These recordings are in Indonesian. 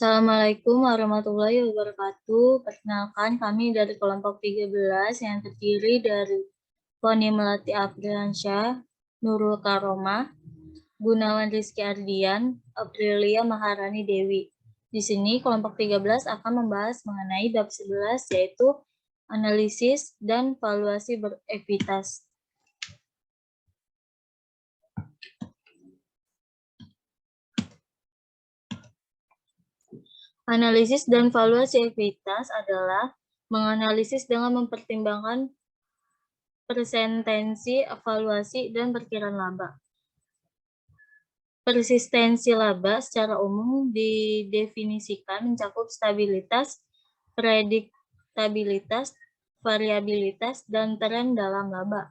Assalamualaikum warahmatullahi wabarakatuh. Perkenalkan, kami dari kelompok 13 yang terdiri dari Poni Melati Afriansyah, Nurul Karomah, Gunawan Rizky Ardian, Aprilia Maharani Dewi. Di sini kelompok 13 akan membahas mengenai bab 11, yaitu analisis dan valuasi berekuitas. Analisis dan valuasi ekuitas adalah menganalisis dengan mempertimbangkan persentensi, evaluasi, dan perkiraan laba. Persistensi laba secara umum didefinisikan mencakup stabilitas, prediktabilitas, variabilitas, dan tren dalam laba.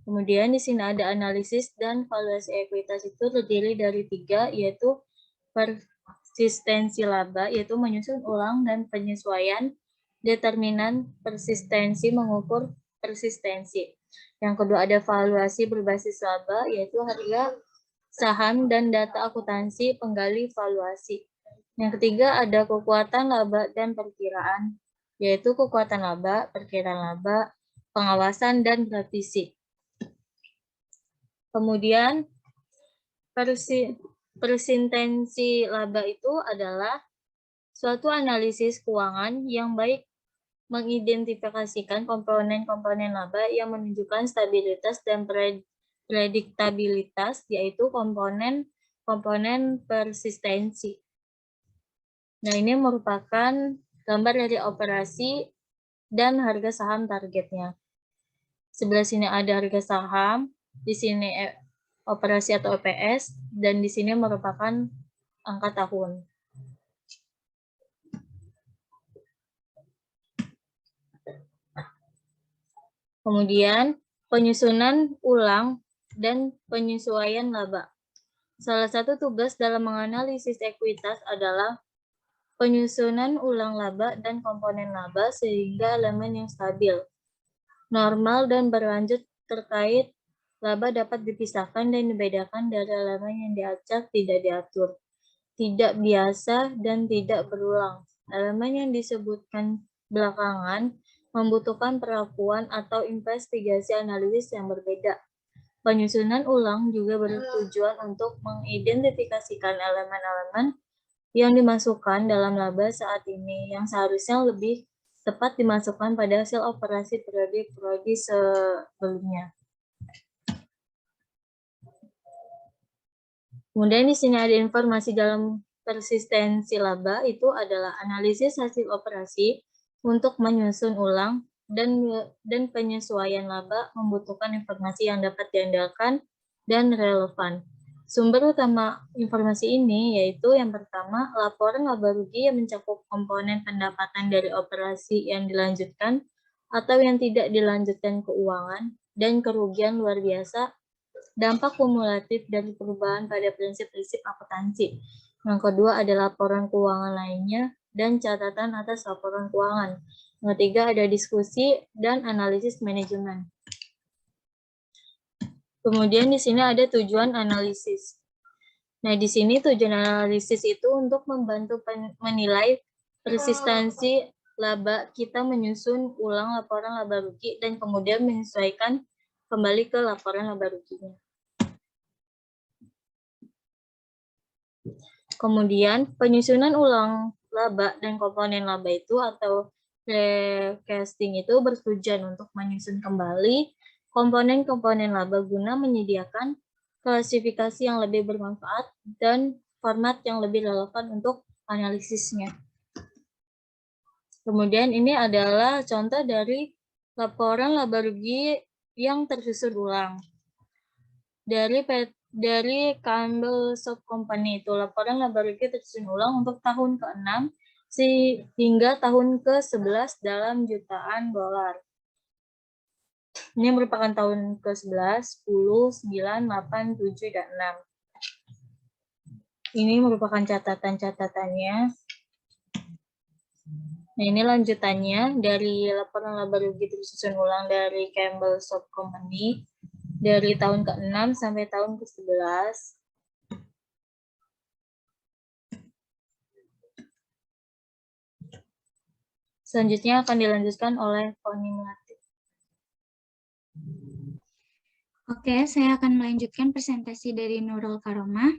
Kemudian di sini ada analisis dan valuasi ekuitas itu terdiri dari 3, yaitu persistensi laba, yaitu menyusun ulang dan penyesuaian determinan persistensi mengukur persistensi. Yang kedua ada valuasi berbasis laba, yaitu harga saham dan data akuntansi penggali valuasi. Yang ketiga ada kekuatan laba dan perkiraan, yaitu kekuatan laba, perkiraan laba, pengawasan, dan revisi. Kemudian persistensi laba itu adalah suatu analisis keuangan yang baik mengidentifikasikan komponen-komponen laba yang menunjukkan stabilitas dan prediktabilitas, yaitu komponen persistensi. Nah, ini merupakan gambar dari operasi dan harga saham targetnya. Sebelah sini ada harga saham, di sini operasi atau OPS, dan di sini merupakan angka tahun. Kemudian penyusunan ulang dan penyesuaian laba. Salah satu tugas dalam menganalisis ekuitas adalah penyusunan ulang laba dan komponen laba sehingga elemen yang stabil, normal, dan berlanjut terkait laba dapat dipisahkan dan dibedakan dari elemen yang diacak tidak diatur, tidak biasa, dan tidak berulang. Elemen yang disebutkan belakangan membutuhkan perlakuan atau investigasi analisis yang berbeda. Penyusunan ulang juga bertujuan untuk mengidentifikasikan elemen-elemen yang dimasukkan dalam laba saat ini yang seharusnya lebih tepat dimasukkan pada hasil operasi periode sebelumnya. Kemudian di sini ada informasi dalam persistensi laba, itu adalah analisis hasil operasi untuk menyusun ulang dan penyesuaian laba membutuhkan informasi yang dapat diandalkan dan relevan. Sumber utama informasi ini yaitu yang pertama, laporan laba rugi yang mencakup komponen pendapatan dari operasi yang dilanjutkan atau yang tidak dilanjutkan keuangan, dan kerugian luar biasa, dampak kumulatif dari perubahan pada prinsip-prinsip akuntansi. Yang kedua ada laporan keuangan lainnya dan catatan atas laporan keuangan. Yang ketiga ada diskusi dan analisis manajemen. Kemudian di sini ada tujuan analisis. Nah, di sini tujuan analisis itu untuk membantu menilai persistensi laba kita menyusun ulang laporan laba rugi dan kemudian menyesuaikan kembali ke laporan laba ruginya. Kemudian penyusunan ulang laba dan komponen laba itu atau recasting itu bertujuan untuk menyusun kembali komponen-komponen laba guna menyediakan klasifikasi yang lebih bermanfaat dan format yang lebih relevan untuk analisisnya. Kemudian ini adalah contoh dari laporan laba rugi yang tersusun ulang. Dari Campbell Soup Company itu laporan laba rugi tersusun ulang untuk tahun ke-6 hingga tahun ke-11 dalam jutaan dolar. Ini merupakan tahun ke-11, 10, 9, 8, 7, dan 6. Ini merupakan catatan-catatannya. Nah, ini lanjutannya dari laporan laba rugi tersusun ulang dari Campbell Soup Company dari tahun ke-6 sampai tahun ke-11. Selanjutnya akan dilanjutkan oleh Poni Melati. Oke, saya akan melanjutkan presentasi dari Nurul Karomah.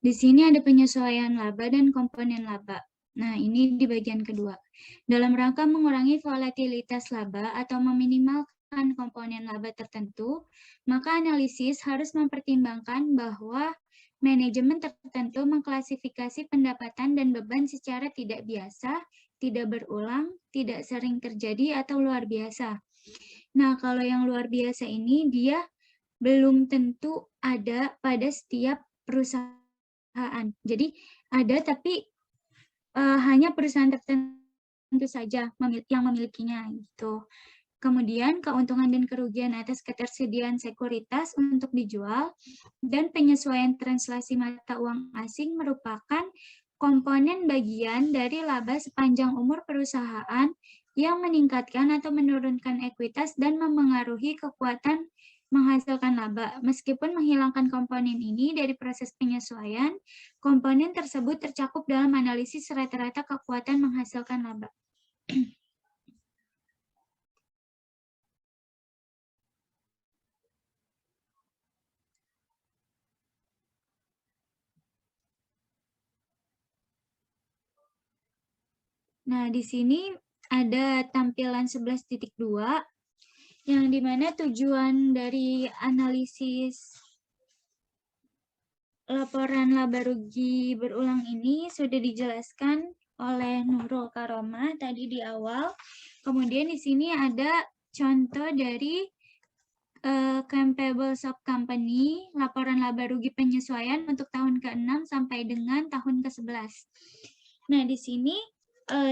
Di sini ada penyesuaian laba dan komponen laba. Nah, ini di bagian kedua. Dalam rangka mengurangi volatilitas laba atau meminimalkan komponen laba tertentu, maka analisis harus mempertimbangkan bahwa manajemen tertentu mengklasifikasi pendapatan dan beban secara tidak biasa, tidak berulang, tidak sering terjadi, atau luar biasa. Nah, kalau yang luar biasa ini dia belum tentu ada pada setiap perusahaan. Jadi ada tapi hanya perusahaan tertentu saja yang memilikinya gitu. Kemudian keuntungan dan kerugian atas ketersediaan sekuritas untuk dijual dan penyesuaian translasi mata uang asing merupakan komponen bagian dari laba sepanjang umur perusahaan yang meningkatkan atau menurunkan ekuitas dan memengaruhi kekuatan menghasilkan laba. Meskipun menghilangkan komponen ini dari proses penyesuaian, komponen tersebut tercakup dalam analisis rata-rata kekuatan menghasilkan laba. Nah, di sini ada tampilan 11.2 yang dimana tujuan dari analisis laporan laba rugi berulang ini sudah dijelaskan oleh Nurul Karomah tadi di awal. Kemudian di sini ada contoh dari Comparable Shop Company, laporan laba rugi penyesuaian untuk tahun ke-6 sampai dengan tahun ke-11. Nah, di sini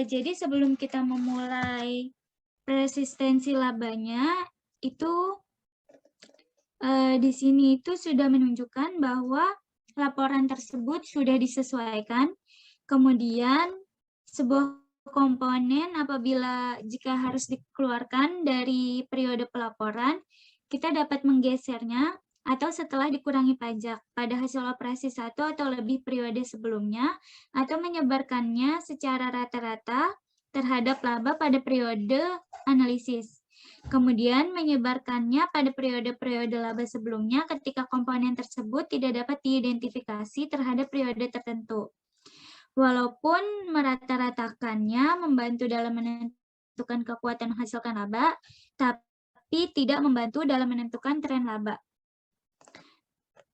jadi sebelum kita memulai resistensi labanya, itu di sini itu sudah menunjukkan bahwa laporan tersebut sudah disesuaikan. Kemudian sebuah komponen apabila jika harus dikeluarkan dari periode pelaporan, kita dapat menggesernya atau setelah dikurangi pajak pada hasil operasi satu atau lebih periode sebelumnya, atau menyebarkannya secara rata-rata terhadap laba pada periode analisis. Kemudian menyebarkannya pada periode-periode laba sebelumnya ketika komponen tersebut tidak dapat diidentifikasi terhadap periode tertentu. Walaupun merata-ratakannya membantu dalam menentukan kekuatan menghasilkan laba, tapi tidak membantu dalam menentukan tren laba.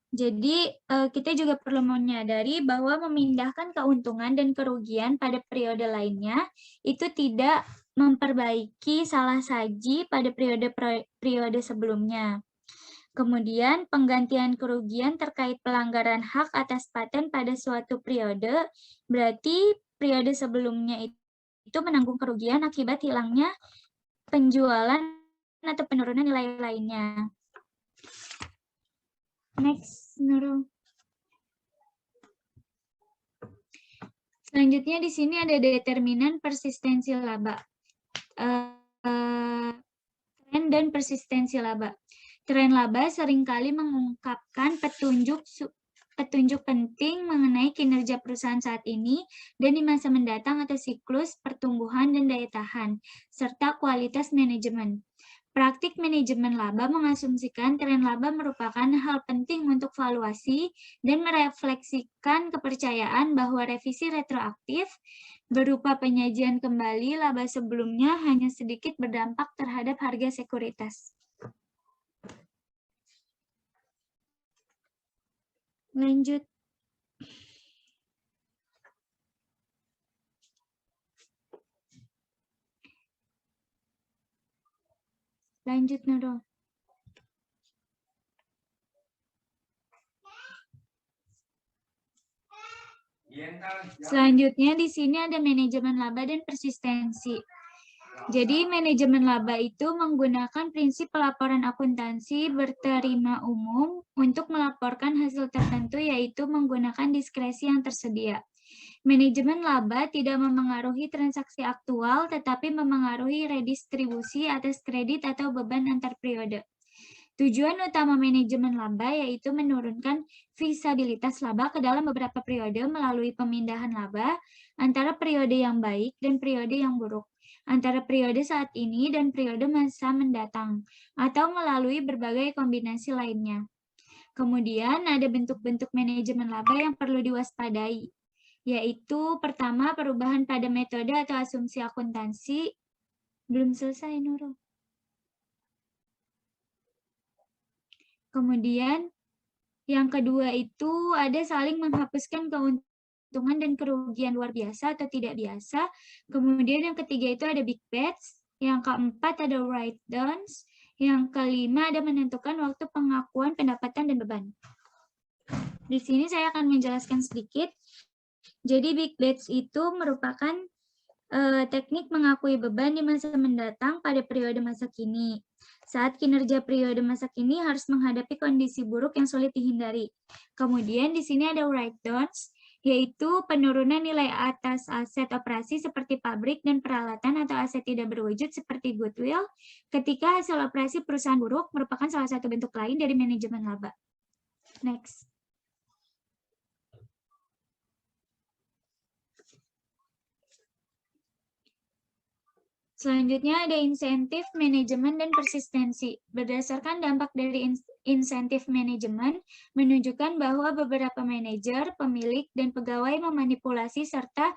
Jadi, kita juga perlu menyadari bahwa memindahkan keuntungan dan kerugian pada periode lainnya itu tidak memperbaiki salah saji pada periode sebelumnya. Kemudian, penggantian kerugian terkait pelanggaran hak atas paten pada suatu periode, berarti periode sebelumnya itu menanggung kerugian akibat hilangnya penjualan atau penurunan nilai lainnya. Next, Nurul. Selanjutnya di sini ada determinan persistensi laba. Tren dan persistensi laba. Tren laba seringkali mengungkapkan petunjuk penting mengenai kinerja perusahaan saat ini dan di masa mendatang atau siklus pertumbuhan dan daya tahan, serta kualitas manajemen. Praktik manajemen laba mengasumsikan tren laba merupakan hal penting untuk valuasi dan merefleksikan kepercayaan bahwa revisi retroaktif berupa penyajian kembali laba sebelumnya hanya sedikit berdampak terhadap harga sekuritas. Lanjut. Lanjut, Nurul. Selanjutnya di sini ada manajemen laba dan persistensi. Jadi manajemen laba itu menggunakan prinsip pelaporan akuntansi berterima umum untuk melaporkan hasil tertentu, yaitu menggunakan diskresi yang tersedia. Manajemen laba tidak memengaruhi transaksi aktual, tetapi memengaruhi redistribusi atas kredit atau beban antar periode. Tujuan utama manajemen laba yaitu menurunkan visabilitas laba ke dalam beberapa periode melalui pemindahan laba antara periode yang baik dan periode yang buruk. antara periode saat ini dan periode masa mendatang, atau melalui berbagai kombinasi lainnya. Kemudian ada bentuk-bentuk manajemen laba yang perlu diwaspadai, yaitu pertama perubahan pada metode atau asumsi akuntansi. Belum selesai, Nurul. Kemudian yang kedua itu ada saling menghapuskan keuntungan dan kerugian luar biasa atau tidak biasa. Kemudian yang ketiga itu ada big bets. Yang keempat ada write downs. Yang kelima ada menentukan waktu pengakuan pendapatan dan beban. Di sini saya akan menjelaskan sedikit. Jadi big bets itu merupakan teknik mengakui beban di masa mendatang pada periode masa kini. Saat kinerja periode masa kini harus menghadapi kondisi buruk yang sulit dihindari. Kemudian di sini ada write downs, yaitu penurunan nilai atas aset operasi seperti pabrik dan peralatan atau aset tidak berwujud seperti goodwill ketika hasil operasi perusahaan buruk merupakan salah satu bentuk lain dari manajemen laba. Next. Selanjutnya ada insentif, manajemen, dan persistensi. Berdasarkan dampak dari insentif manajemen, menunjukkan bahwa beberapa manajer, pemilik, dan pegawai memanipulasi serta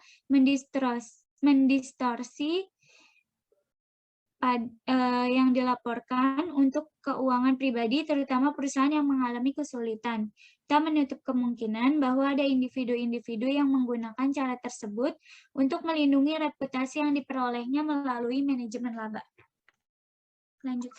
mendistorsi yang dilaporkan untuk keuangan pribadi, terutama perusahaan yang mengalami kesulitan. Kita menutup kemungkinan bahwa ada individu-individu yang menggunakan cara tersebut untuk melindungi reputasi yang diperolehnya melalui manajemen laba. Lanjut.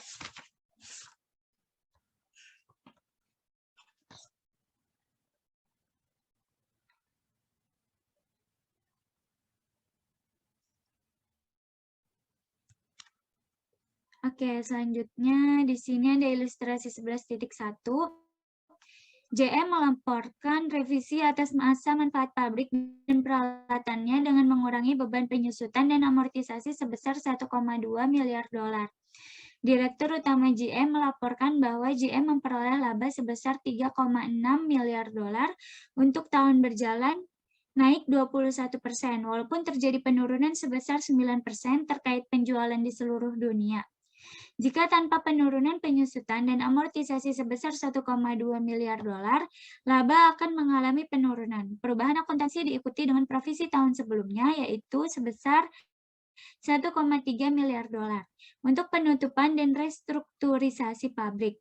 Oke, selanjutnya di sini ada ilustrasi 11.1. JM melaporkan revisi atas masa manfaat pabrik dan peralatannya dengan mengurangi beban penyusutan dan amortisasi sebesar 1,2 miliar dolar. Direktur utama JM melaporkan bahwa JM memperoleh laba sebesar 3,6 miliar dolar untuk tahun berjalan, naik 21%, walaupun terjadi penurunan sebesar 9% terkait penjualan di seluruh dunia. Jika tanpa penurunan penyusutan dan amortisasi sebesar 1,2 miliar dolar, laba akan mengalami penurunan. Perubahan akuntansi diikuti dengan provisi tahun sebelumnya, yaitu sebesar 1,3 miliar dolar untuk penutupan dan restrukturisasi pabrik.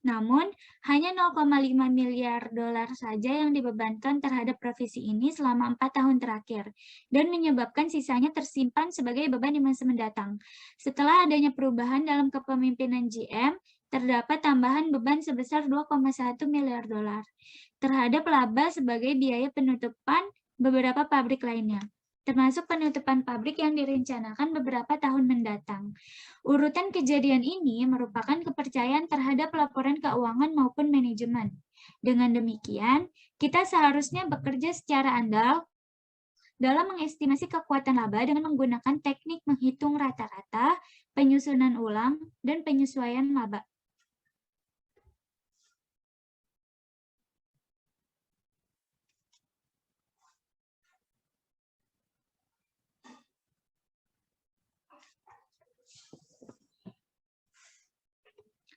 Namun, hanya 0,5 miliar dolar saja yang dibebankan terhadap provisi ini selama 4 tahun terakhir, dan menyebabkan sisanya tersimpan sebagai beban di masa mendatang. Setelah adanya perubahan dalam kepemimpinan GM, terdapat tambahan beban sebesar 2,1 miliar dolar terhadap laba sebagai biaya penutupan beberapa pabrik lainnya, termasuk penutupan pabrik yang direncanakan beberapa tahun mendatang. Urutan kejadian ini merupakan kepercayaan terhadap laporan keuangan maupun manajemen. Dengan demikian, kita seharusnya bekerja secara andal dalam mengestimasi kekuatan laba dengan menggunakan teknik menghitung rata-rata, penyusunan ulang, dan penyesuaian laba.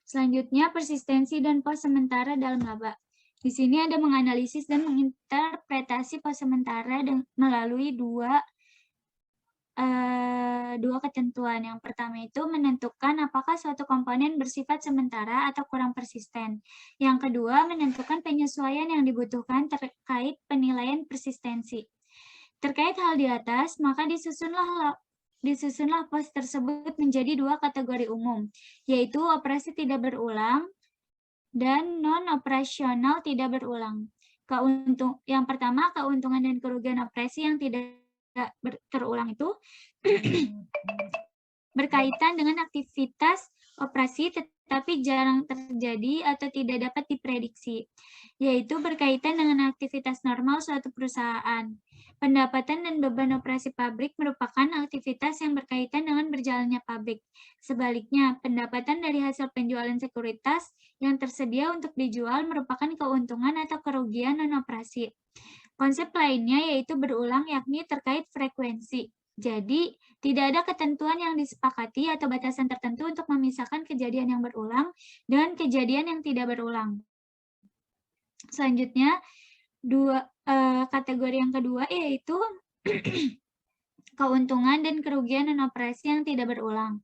Selanjutnya, persistensi dan pos sementara dalam laba. Di sini ada menganalisis dan menginterpretasi pos sementara melalui dua ketentuan. Yang pertama itu menentukan apakah suatu komponen bersifat sementara atau kurang persisten. Yang kedua, menentukan penyesuaian yang dibutuhkan terkait penilaian persistensi. Terkait hal di atas, maka disusunlah pos tersebut menjadi dua kategori umum, yaitu operasi tidak berulang dan non-operasional tidak berulang. Yang pertama, keuntungan dan kerugian operasi yang tidak terulang itu berkaitan dengan aktivitas operasi tetapi jarang terjadi atau tidak dapat diprediksi, yaitu berkaitan dengan aktivitas normal suatu perusahaan. Pendapatan dan beban operasi pabrik merupakan aktivitas yang berkaitan dengan berjalannya pabrik. Sebaliknya, pendapatan dari hasil penjualan sekuritas yang tersedia untuk dijual merupakan keuntungan atau kerugian non-operasi. Konsep lainnya yaitu berulang, yakni terkait frekuensi. Jadi, tidak ada ketentuan yang disepakati atau batasan tertentu untuk memisahkan kejadian yang berulang dengan kejadian yang tidak berulang. Selanjutnya, kategori yang kedua yaitu keuntungan dan kerugian non-operasi yang tidak berulang.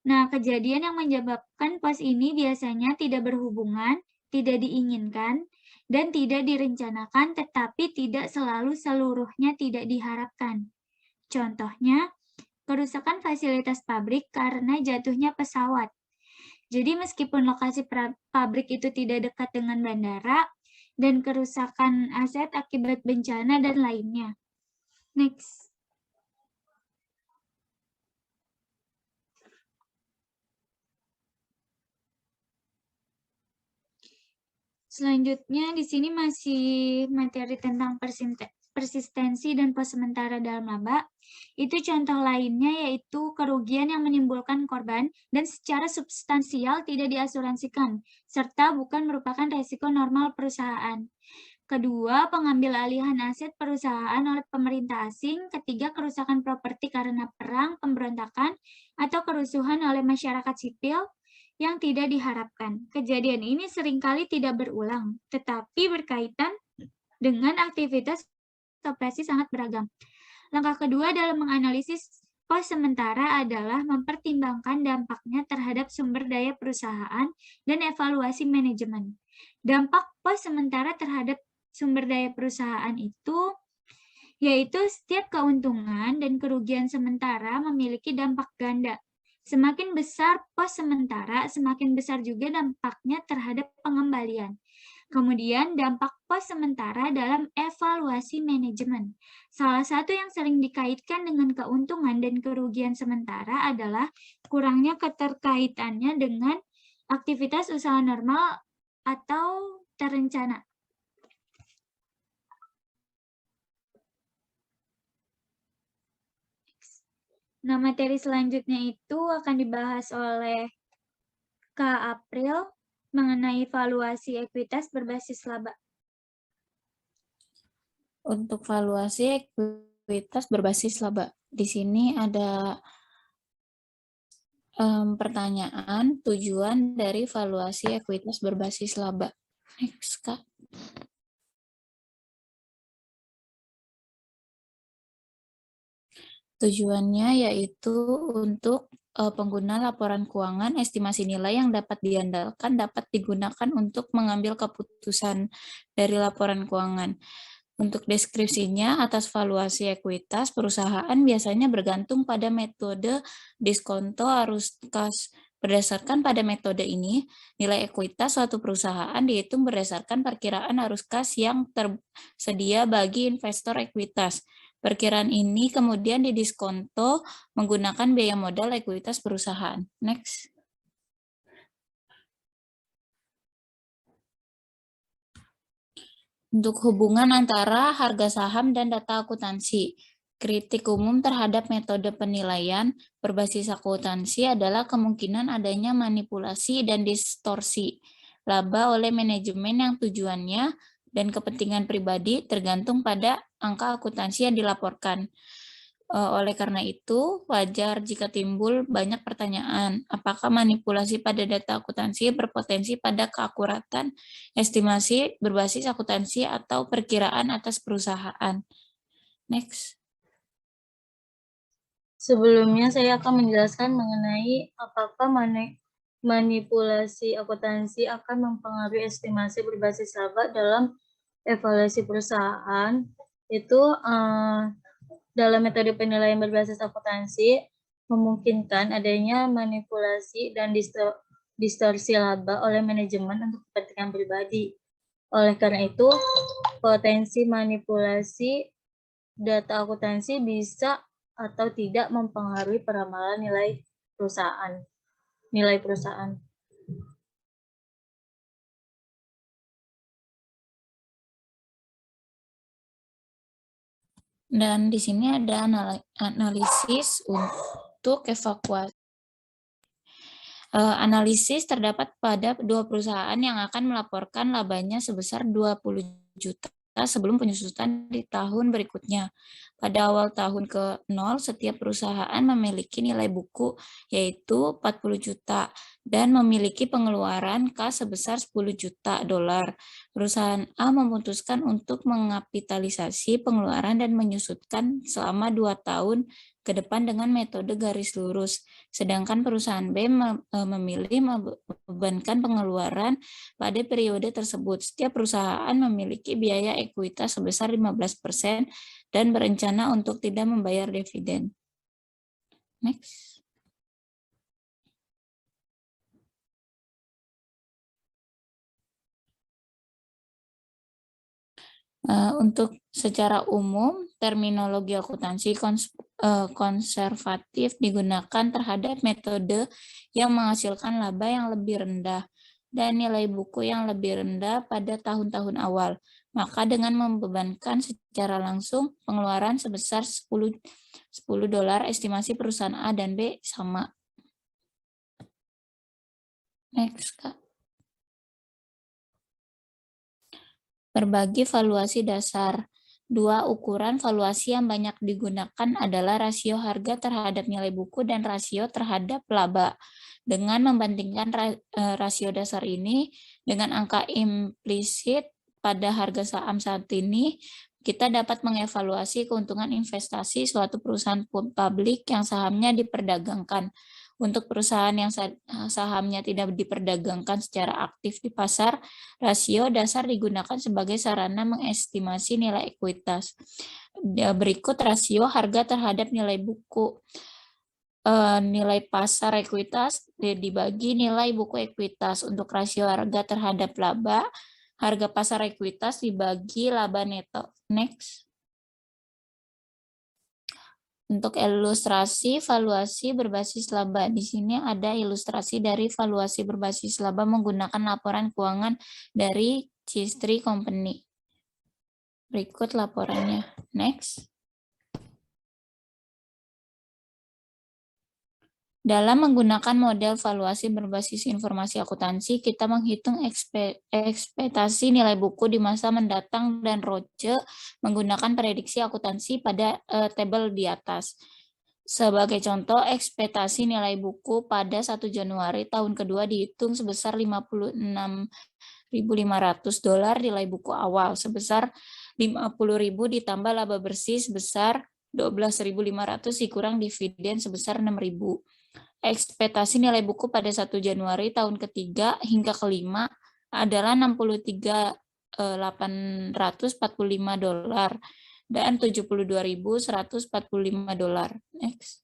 Nah, kejadian yang menyebabkan pos ini biasanya tidak berhubungan, tidak diinginkan, dan tidak direncanakan, tetapi tidak selalu seluruhnya tidak diharapkan. Contohnya, kerusakan fasilitas pabrik karena jatuhnya pesawat. Jadi meskipun lokasi pabrik itu tidak dekat dengan bandara, dan kerusakan aset akibat bencana dan lainnya. Next. Selanjutnya di sini masih materi tentang persistensi dan pos sementara dalam laba. Itu contoh lainnya yaitu kerugian yang menimbulkan korban dan secara substansial tidak diasuransikan, serta bukan merupakan resiko normal perusahaan. Kedua, pengambil alihan aset perusahaan oleh pemerintah asing. Ketiga, kerusakan properti karena perang, pemberontakan, atau kerusuhan oleh masyarakat sipil yang tidak diharapkan. Kejadian ini seringkali tidak berulang, tetapi berkaitan dengan aktivitas operasi sangat beragam. Langkah kedua dalam menganalisis pos sementara adalah mempertimbangkan dampaknya terhadap sumber daya perusahaan dan evaluasi manajemen. Dampak pos sementara terhadap sumber daya perusahaan itu yaitu setiap keuntungan dan kerugian sementara memiliki dampak ganda. Semakin besar pos sementara, semakin besar juga dampaknya terhadap pengembalian. Kemudian dampak pos sementara dalam evaluasi manajemen. Salah satu yang sering dikaitkan dengan keuntungan dan kerugian sementara adalah kurangnya keterkaitannya dengan aktivitas usaha normal atau terencana. Nah, materi selanjutnya itu akan dibahas oleh Kak April mengenai valuasi ekuitas berbasis laba. Untuk valuasi ekuitas berbasis laba, di sini ada pertanyaan tujuan dari valuasi ekuitas berbasis laba. Next, Kak. Tujuannya yaitu untuk pengguna laporan keuangan, estimasi nilai yang dapat diandalkan dapat digunakan untuk mengambil keputusan dari laporan keuangan. Untuk deskripsinya, atas valuasi ekuitas, perusahaan biasanya bergantung pada metode diskonto arus kas. Berdasarkan pada metode ini, nilai ekuitas suatu perusahaan dihitung berdasarkan perkiraan arus kas yang tersedia bagi investor ekuitas. Perkiraan ini kemudian didiskonto menggunakan biaya modal ekuitas perusahaan. Next. Untuk hubungan antara harga saham dan data akuntansi, kritik umum terhadap metode penilaian berbasis akuntansi adalah kemungkinan adanya manipulasi dan distorsi laba oleh manajemen yang tujuannya dan kepentingan pribadi tergantung pada angka akuntansi yang dilaporkan. Oleh karena itu, wajar jika timbul banyak pertanyaan, apakah manipulasi pada data akuntansi berpotensi pada keakuratan estimasi berbasis akuntansi atau perkiraan atas perusahaan. Next. Sebelumnya saya akan menjelaskan mengenai apakah manipulasi akuntansi akan mempengaruhi estimasi berbasis laba dalam evaluasi perusahaan. Itu dalam metode penilaian berbasis akuntansi memungkinkan adanya manipulasi dan distorsi laba oleh manajemen untuk kepentingan pribadi. Oleh karena itu, potensi manipulasi data akuntansi bisa atau tidak mempengaruhi peramalan nilai perusahaan. Dan di sini ada analisis untuk evakuasi. Analisis terdapat pada dua perusahaan yang akan melaporkan labanya sebesar 20 juta ekuitas sebelum penyusutan di tahun berikutnya. Pada awal tahun ke-0, setiap perusahaan memiliki nilai buku yaitu 40 juta dan memiliki pengeluaran kas sebesar 10 juta dolar. Perusahaan A memutuskan untuk mengapitalisasi pengeluaran dan menyusutkan selama 2 tahun ke depan dengan metode garis lurus. Sedangkan perusahaan B memilih membebankan pengeluaran pada periode tersebut. Setiap perusahaan memiliki biaya ekuitas sebesar 15% dan berencana untuk tidak membayar dividen. Next. Untuk secara umum, terminologi akuntansi konservatif digunakan terhadap metode yang menghasilkan laba yang lebih rendah dan nilai buku yang lebih rendah pada tahun-tahun awal. Maka dengan membebankan secara langsung pengeluaran sebesar 10 dolar, estimasi perusahaan A dan B sama. Next, Kak. Berbagi valuasi dasar. Dua ukuran valuasi yang banyak digunakan adalah rasio harga terhadap nilai buku dan rasio terhadap laba. Dengan membandingkan rasio dasar ini dengan angka implisit pada harga saham saat ini, kita dapat mengevaluasi keuntungan investasi suatu perusahaan publik yang sahamnya diperdagangkan. Untuk perusahaan yang sahamnya tidak diperdagangkan secara aktif di pasar, rasio dasar digunakan sebagai sarana mengestimasi nilai ekuitas. Berikut rasio harga terhadap nilai buku. Nilai pasar ekuitas dibagi nilai buku ekuitas. Untuk rasio harga terhadap laba, harga pasar ekuitas dibagi laba neto. Next. Untuk ilustrasi valuasi berbasis laba, di sini ada ilustrasi dari valuasi berbasis laba menggunakan laporan keuangan dari Cistri Company. Berikut laporannya. Next. Dalam menggunakan model valuasi berbasis informasi akuntansi, kita menghitung ekspektasi nilai buku di masa mendatang dan ROCE menggunakan prediksi akuntansi pada tabel di atas. Sebagai contoh, ekspektasi nilai buku pada 1 Januari tahun kedua dihitung sebesar 56.500 dolar nilai buku awal, sebesar 50.000 ditambah laba bersih sebesar 12.500 dikurang dividen sebesar 6.000. Ekspektasi nilai buku pada 1 Januari tahun ketiga hingga kelima adalah 63.845 dolar dan 72.145 dolar. Next.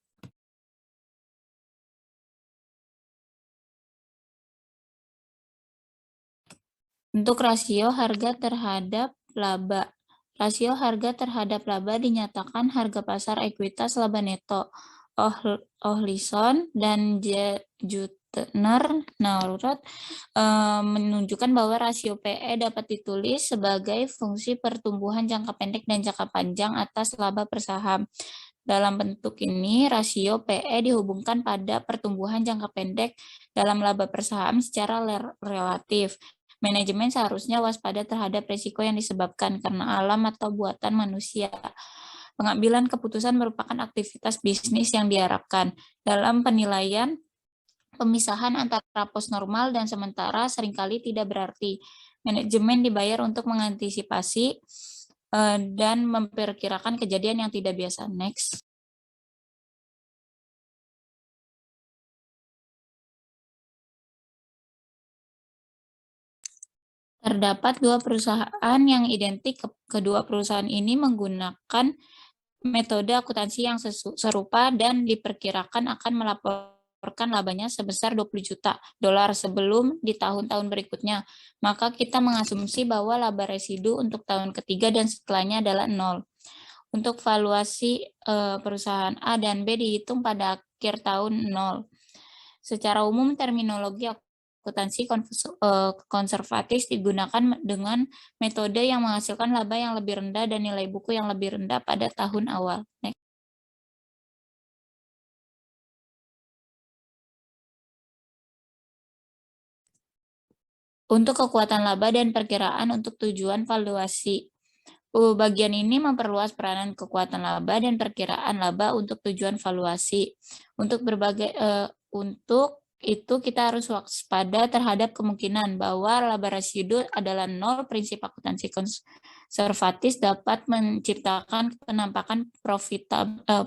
Untuk rasio harga terhadap laba. Rasio harga terhadap laba dinyatakan harga pasar ekuitas laba neto. Ohlison dan Jutner menunjukkan bahwa rasio PE dapat ditulis sebagai fungsi pertumbuhan jangka pendek dan jangka panjang atas laba per saham. Dalam bentuk ini, rasio PE dihubungkan pada pertumbuhan jangka pendek dalam laba per saham secara relatif. Manajemen seharusnya waspada terhadap risiko yang disebabkan karena alam atau buatan manusia. Pengambilan keputusan merupakan aktivitas bisnis yang diharapkan. Dalam penilaian, pemisahan antara pos normal dan sementara seringkali tidak berarti. Manajemen dibayar untuk mengantisipasi dan memperkirakan kejadian yang tidak biasa. Next. Terdapat dua perusahaan yang identik. Kedua perusahaan ini menggunakan metode akuntansi yang serupa dan diperkirakan akan melaporkan labanya sebesar 20 juta dolar sebelum di tahun-tahun berikutnya. Maka kita mengasumsi bahwa laba residu untuk tahun ketiga dan setelahnya adalah 0. Untuk valuasi perusahaan A dan B dihitung pada akhir tahun 0. Secara umum terminologi akuntansi konservatif digunakan dengan metode yang menghasilkan laba yang lebih rendah dan nilai buku yang lebih rendah pada tahun awal. Next. Untuk kekuatan laba dan perkiraan untuk tujuan valuasi. Bagian ini memperluas peranan kekuatan laba dan perkiraan laba untuk tujuan valuasi. Untuk itu kita harus waspada terhadap kemungkinan bahwa laba residu adalah nol. Prinsip akuntansi konservatif dapat menciptakan penampakan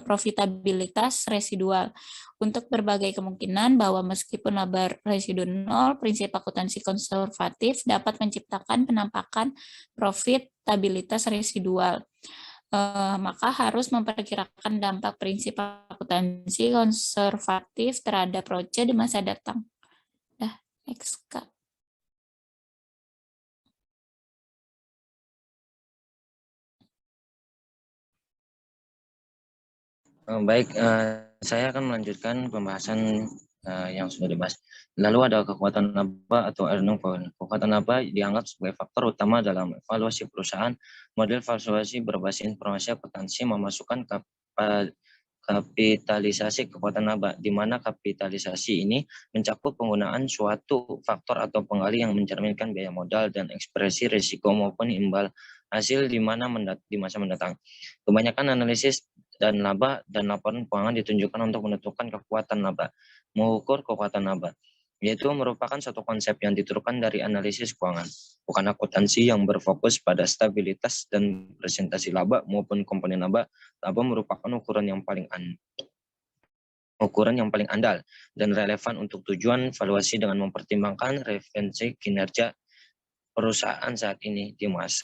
profitabilitas residual. Untuk berbagai kemungkinan bahwa meskipun laba residu nol, prinsip akuntansi konservatif dapat menciptakan penampakan profitabilitas residual. Maka harus memperkirakan dampak prinsip akuntansi konservatif terhadap ROCE di masa datang. Next, Kak. Baik, saya akan melanjutkan pembahasan yang sudah dibahas. Lalu ada kekuatan laba atau earning power. Kekuatan laba dianggap sebagai faktor utama dalam evaluasi perusahaan. Model valuasi berbasis informasi akuntansi memasukkan kapitalisasi kekuatan laba, di mana kapitalisasi ini mencakup penggunaan suatu faktor atau penggali yang mencerminkan biaya modal dan ekspresi risiko maupun imbal hasil di masa mendatang. Kebanyakan analisis dan laba dan laporan keuangan ditunjukkan untuk menentukan kekuatan laba. Mengukur kekuatan laba, yaitu merupakan suatu konsep yang diturunkan dari analisis keuangan, bukan akuntansi yang berfokus pada stabilitas dan presentasi laba maupun komponen laba. Laba merupakan ukuran yang paling andal dan relevan untuk tujuan valuasi dengan mempertimbangkan referensi kinerja perusahaan saat ini di masa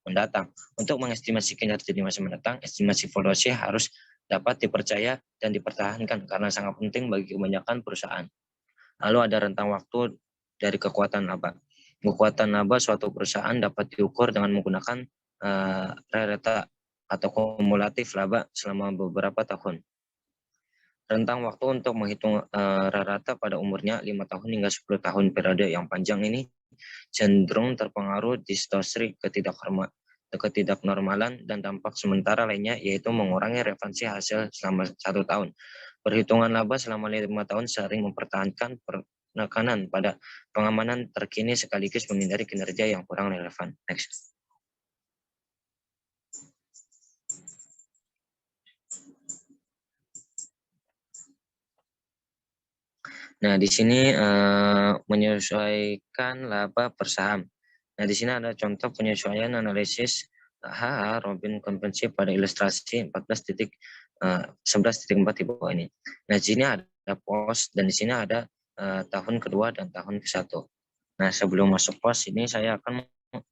mendatang. Untuk mengestimasi kinerja di masa mendatang, estimasi valuasi harus dapat dipercaya dan dipertahankan karena sangat penting bagi kebanyakan perusahaan. Lalu ada rentang waktu dari kekuatan laba. Kekuatan laba suatu perusahaan dapat diukur dengan menggunakan rata atau kumulatif laba selama beberapa tahun. Rentang waktu untuk menghitung rata pada umurnya 5 tahun hingga 10 tahun. Periode yang panjang ini cenderung terpengaruh distorsi ketidaknormalan dan dampak sementara lainnya, yaitu mengurangi referensi hasil selama 1 tahun. Perhitungan laba selama 5 tahun sering mempertahankan penekanan pada pengamanan terkini sekaligus menghindari kinerja yang kurang relevan. Next. Nah, di sini menyesuaikan laba per saham. Nah, di sini ada contoh penyesuaian analisis HH Robin Kompensi pada ilustrasi 11.4 di bawah ini. Nah, di sini ada pos dan di sini ada tahun kedua dan tahun ke-1. Nah, sebelum masuk pos ini saya akan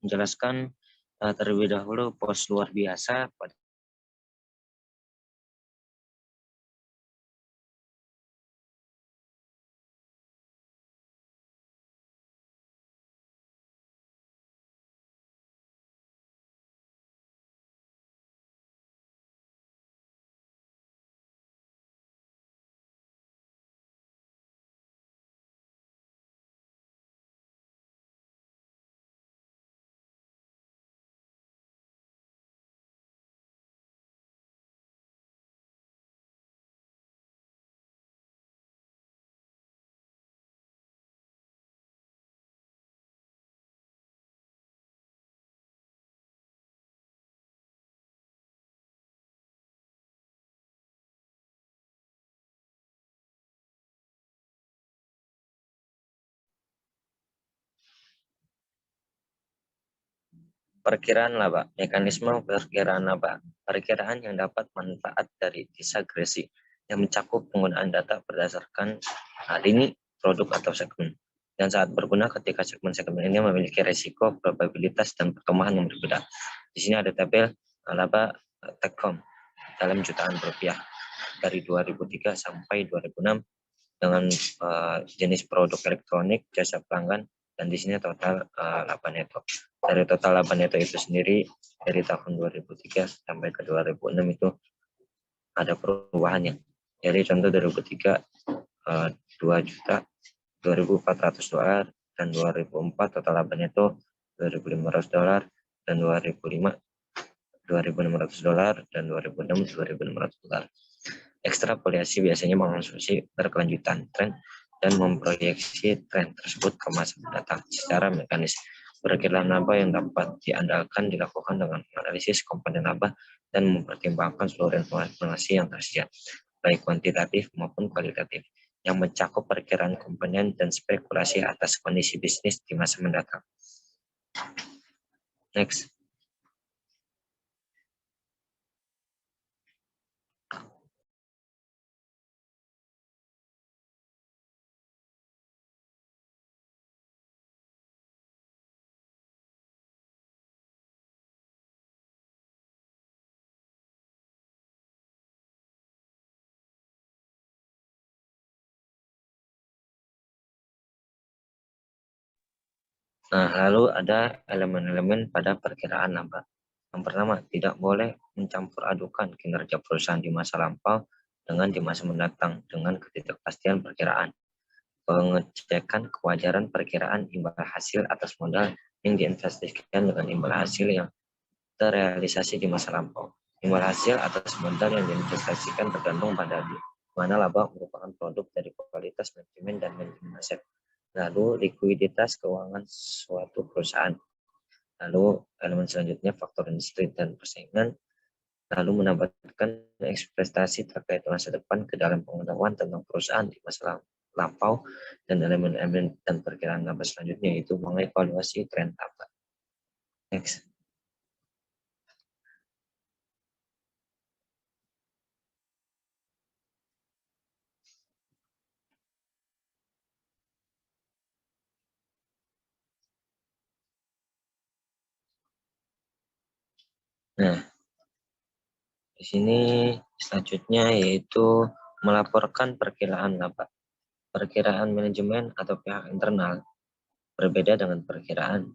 menjelaskan terlebih dahulu pos luar biasa pada perkiraan laba. Mekanisme perkiraan laba. Perkiraan yang dapat manfaat dari disagresi yang mencakup penggunaan data berdasarkan lini, produk, atau segmen. Dan saat berguna ketika segmen-segmen ini memiliki resiko, probabilitas, dan pertumbuhan yang berbeda. Di sini ada tabel laba Techcom dalam jutaan rupiah dari 2003 sampai 2006 dengan jenis produk elektronik, jasa pelanggan, dan di sini total laba neto. Dari total laba neto itu sendiri dari tahun 2003 sampai ke 2006 itu ada perubahannya. Jadi contoh 2003 $2.400.000 dan 2004 total laba neto $2.500 dan 2005 $2.600 dan 2006 $2.600. Ekstrapolasi biasanya mengasumsi berkelanjutan tren dan memproyeksi tren tersebut ke masa mendatang secara mekanis. Perkiraan laba yang dapat diandalkan dilakukan dengan analisis komponen laba dan mempertimbangkan seluruh informasi yang tersedia, baik kuantitatif maupun kualitatif, yang mencakup perkiraan komponen dan spekulasi atas kondisi bisnis di masa mendatang. Next. Nah, lalu ada elemen-elemen pada perkiraan laba. Yang pertama, tidak boleh mencampur adukan kinerja perusahaan di masa lampau dengan di masa mendatang dengan ketidakpastian perkiraan. Pengecekan kewajaran perkiraan imbal hasil atas modal yang diinvestasikan dengan imbal hasil yang terrealisasi di masa lampau. Imbal hasil atas modal yang diinvestasikan tergantung pada di mana laba merupakan produk dari kualitas manajemen dan manajemen aset. Lalu likuiditas keuangan suatu perusahaan. Lalu elemen selanjutnya faktor industri dan persaingan. Lalu menambahkan ekspektasi terkait masa depan ke dalam pengetahuan tentang perusahaan di masa lampau, dan elemen-elemen dan perkiraan laba selanjutnya yaitu mengevaluasi tren laba. Next. Nah, di sini selanjutnya yaitu melaporkan perkiraan laba. Perkiraan manajemen atau pihak internal berbeda dengan perkiraan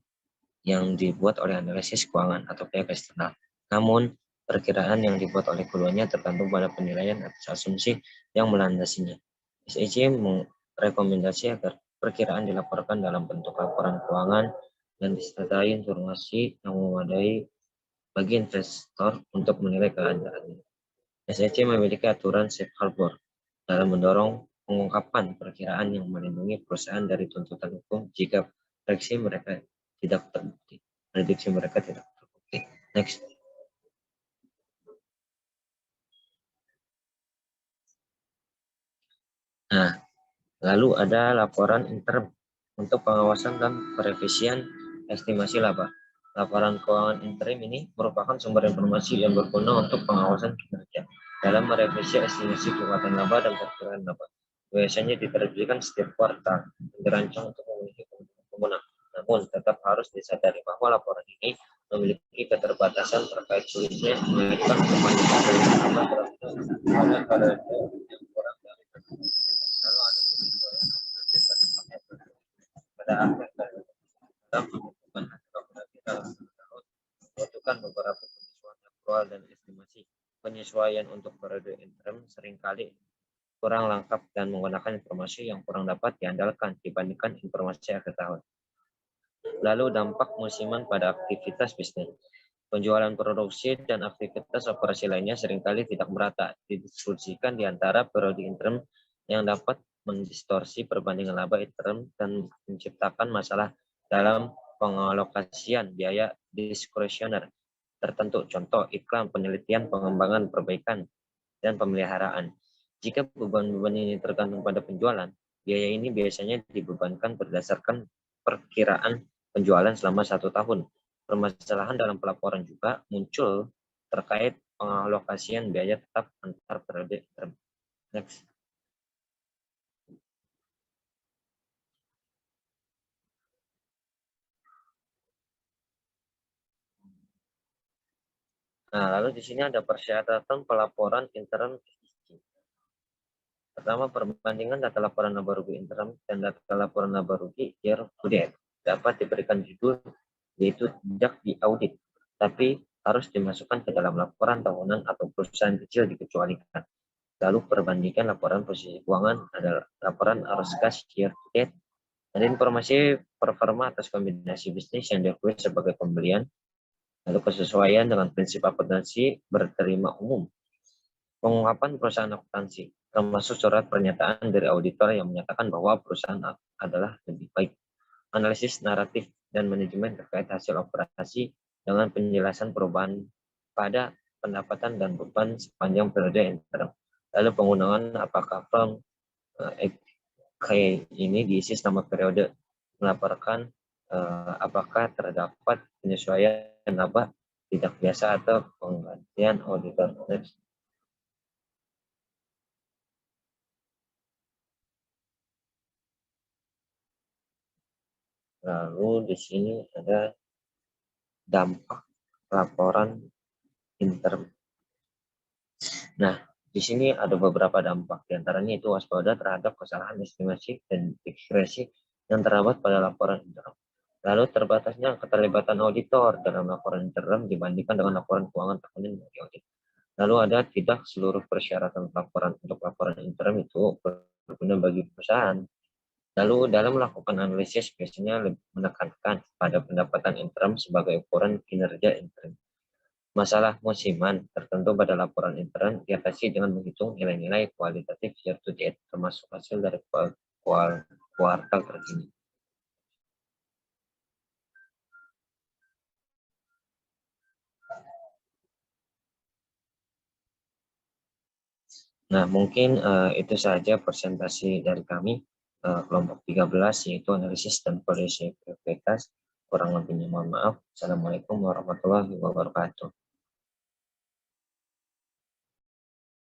yang dibuat oleh analisis keuangan atau pihak eksternal. Namun, perkiraan yang dibuat oleh keduanya tergantung pada penilaian atas asumsi yang melandasinya. SEC merekomendasi agar perkiraan dilaporkan dalam bentuk laporan keuangan dan disertai informasi yang memadai bagi investor untuk menilai keadaannya. SEC memiliki aturan safe harbor dalam mendorong pengungkapan perkiraan yang melindungi perusahaan dari tuntutan hukum jika prediksi mereka tidak terbukti. Next. Nah, lalu ada laporan interim untuk pengawasan dan perevisian estimasi laba. Laporan keuangan interim ini merupakan sumber informasi yang berguna untuk pengawasan kinerja dalam merevisi estimasi kekuatan laba dan perkiraan laba. Biasanya diterbitkan setiap kuartal, dirancang untuk memiliki keuntungan. Namun, tetap harus disadari bahwa laporan ini memiliki keterbatasan terkait sulitnya mengaitkan kemampuan laba pada periode yang kurang dari lalu ada penyesuaian pada akhir dari dalam penghitungan hasil operasi dalam tahun membutuhkan beberapa penyesuaian aktual dan estimasi. Penyesuaian untuk periode interim seringkali kurang lengkap dan menggunakan informasi yang kurang dapat diandalkan dibandingkan informasi akhir tahun. Lalu dampak musiman pada aktivitas bisnis. Penjualan produksi dan aktivitas operasi lainnya seringkali tidak merata didistribusikan di antara periode interim yang dapat mendistorsi perbandingan laba interim dan menciptakan masalah dalam pengalokasian biaya diskresioner tertentu. Contoh, iklan, penelitian, pengembangan, perbaikan, dan pemeliharaan. Jika beban-beban ini tergantung pada penjualan, biaya ini biasanya dibebankan berdasarkan perkiraan penjualan selama 1 tahun. Permasalahan dalam pelaporan juga muncul terkait pengalokasian biaya tetap antar periode interim. Next. Nah, lalu di sini ada persyaratan pelaporan interim. Pertama, perbandingan data laporan laba rugi interim dan data laporan laba rugi year to date dapat diberikan judul yaitu tidak diaudit, tapi harus dimasukkan ke dalam laporan tahunan atau perusahaan kecil dikecualikan. Lalu perbandingan laporan posisi keuangan adalah laporan arus kas year to date dan informasi performa atas kombinasi bisnis yang diakui sebagai pembelian. Lalu kesesuaian dengan prinsip akuntansi berterima umum. Pengungkapan perusahaan akuntansi, termasuk surat pernyataan dari auditor yang menyatakan bahwa perusahaan adalah lebih baik. Analisis naratif dan manajemen terkait hasil operasi dengan penjelasan perubahan pada pendapatan dan beban sepanjang periode interim. Lalu penggunaan apakah from ini diisi selama periode, melaporkan apakah terdapat penyesuaian laba tidak biasa atau penggantian auditor. Next. Lalu di sini ada dampak laporan interim. Nah, di sini ada beberapa dampak, diantaranya itu waspada terhadap kesalahan estimasi dan diskresi yang terdapat pada laporan interim. Lalu terbatasnya keterlibatan auditor dalam laporan interim dibandingkan dengan laporan keuangan tahunan dari audit. Lalu ada tidak seluruh persyaratan laporan untuk laporan interim itu berguna bagi perusahaan. Lalu dalam melakukan analisis biasanya lebih menekankan pada pendapatan interim sebagai ukuran kinerja interim. Masalah musiman tertentu pada laporan interim diatasi dengan menghitung nilai-nilai kualitatif year to date termasuk hasil dari kuartal terkini. Nah, mungkin itu saja presentasi dari kami kelompok 13 yaitu analisis dan kondisi prioritas. Kurang lebihnya mohon maaf. Assalamualaikum warahmatullahi wabarakatuh.